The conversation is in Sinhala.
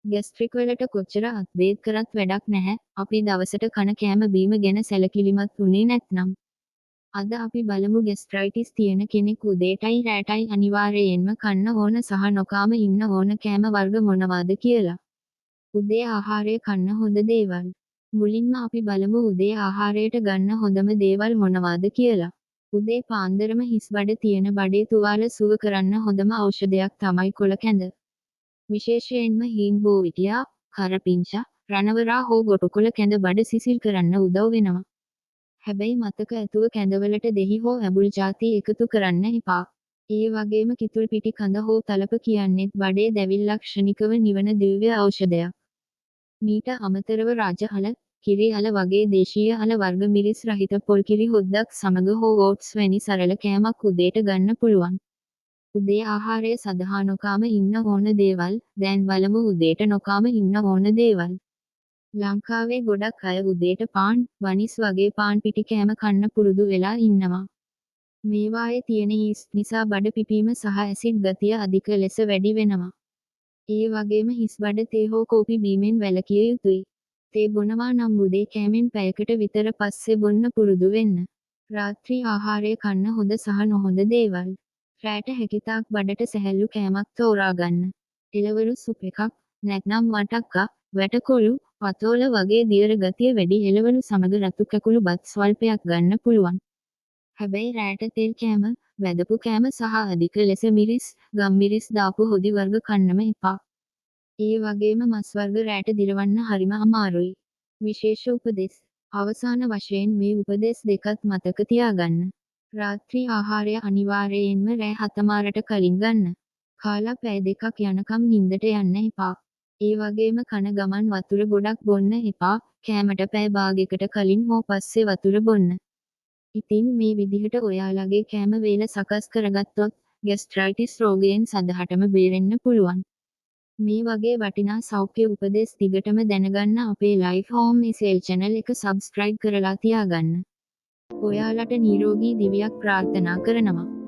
ગેස්ટ્રિක් වලට කොච්චර අත්බේත් කරත් වැඩක් නැහැ. අපි දවසට කන කෑම බීම ගැන සැලකිලිමත් වුණේ නැත්නම්. අද අපි බලමු ગેස්ට්‍රයිටිස් තියෙන කෙනෙක් උදේටයි රෑටයි අනිවාර්යයෙන්ම කන්න ඕන සහ නොකාම ඉන්න ඕන කෑම වර්ග මොනවාද කියලා. උදේ ආහාරය කන්න හොඳ දේවල්. මුලින්ම අපි බලමු උදේ ආහාරයට ගන්න හොඳම දේවල් මොනවාද කියලා. උදේ පාන්දරම හිස් බඩ තියෙන බඩේ තුවාල සුව කරන්න හොඳම ඖෂධයක් තමයි කොළ කැඳ. විශේෂයෙන්ම හීන් බෝවිටියා, කරපිංචා, රණවරා හෝ ගොටුකොළ කැඳ බඩ සිසිල් කරන්න උදව් වෙනවා. හැබැයි මතක ඇතුව කැඳවලට දෙහි හෝ ඇඹුල් ಜಾති එකතු කරන්න එපා. ඒ වගේම කිතුල් පිටි කඳ හෝ තලප කියන්නෙත් බඩේ දැවිල්ලක් ක්ෂණිකව නිවන දිව්‍ය ඖෂධයක්. මීට අමතරව රාජහල, කිරි අල වගේ දේශීය අල වර්ග මිරිස් රහිත පොල්කිරි හොද්දක් සමග හෝ ඕට්ස් වැනි සරල කෑමක් උදේට ගන්න පුළුවන්. උදේ ආහාරය සඳහා නොකාම ඉන්න ඕන දේවල්. දැන් බලමු උදේට නොකාම ඉන්න ඕන දේවල්. ලංකාවේ ගොඩක් අය උදේට පාන්, වනිස් වගේ පාන් පිටි කෑම කන්න පුරුදු වෙලා ඉන්නවා. මේවායේ තියෙන යීස්ට් නිසා බඩ පිපීම සහ ඇසිඩ් ගතිය අධික ලෙස වැඩි වෙනවා. ඒ වගේම හිස් බඩ තේ හෝ කෝපි බීමෙන් වැළකිය යුතුයි. තේ බොනවා නම් උදේ කෑමෙන් පැයකට විතර පස්සේ බොන්න පුරුදු වෙන්න. රාත්‍රී ආහාරය කන්න හොඳ සහ නොහොඳ දේවල්. රෑට හැකිතාක් බඩට සැහැල්ලු කෑමක් තෝරාගන්න. එළවලු සුප් එකක්, නැත්නම් වටක්කා, වැටකොළු, පතෝල වගේ දියර ගතිය වැඩි එළවලු සමග රතු කැකුළු බත් ස්වල්පයක් ගන්න පුළුවන්. හැබැයි රෑට තෙල් කෑම, වැදපු කෑම සහ අධික ලෙස මිරිස්, ගම්මිරිස් දාපු හොදි වර්ග කන්නම එපා. ඒ වගේම මස් වර්ග රෑට දිරවන්න හරිම අමාරුයි. විශේෂ උපදෙස්. අවසාන වශයෙන් මේ උපදෙස් දෙකත් මතක තියාගන්න. රාත්‍රී ආහාරය අනිවාර්යයෙන්ම රෑ 7:00ට කලින් ගන්න. කාලා පැය දෙකක් යනකම් නිින්දට යන්න එපා. ඒ වගේම කන ගමන් වතුර ගොඩක් බොන්න එපා. කෑමට පැය භාගයකට කලින් හෝ පස්සේ වතුර බොන්න. ඉතින් මේ විදිහට ඔයාලගේ කෑම වේල සකස් කරගත්තොත් ગેස්ට්‍රයිටිස් රෝගයෙන් සදහටම බේරෙන්න පුළුවන්. මේ වගේ වටිනා සෞඛ්‍ය උපදෙස් දිගටම දැනගන්න අපේ ලයිෆ් හෝම් ඉසෙල් channel එක සබ්ස්ක්‍රයිබ් කරලා තියාගන්න. ඔයාලට නිරෝගී දිවියක් ප්‍රාර්ථනා කරනවා.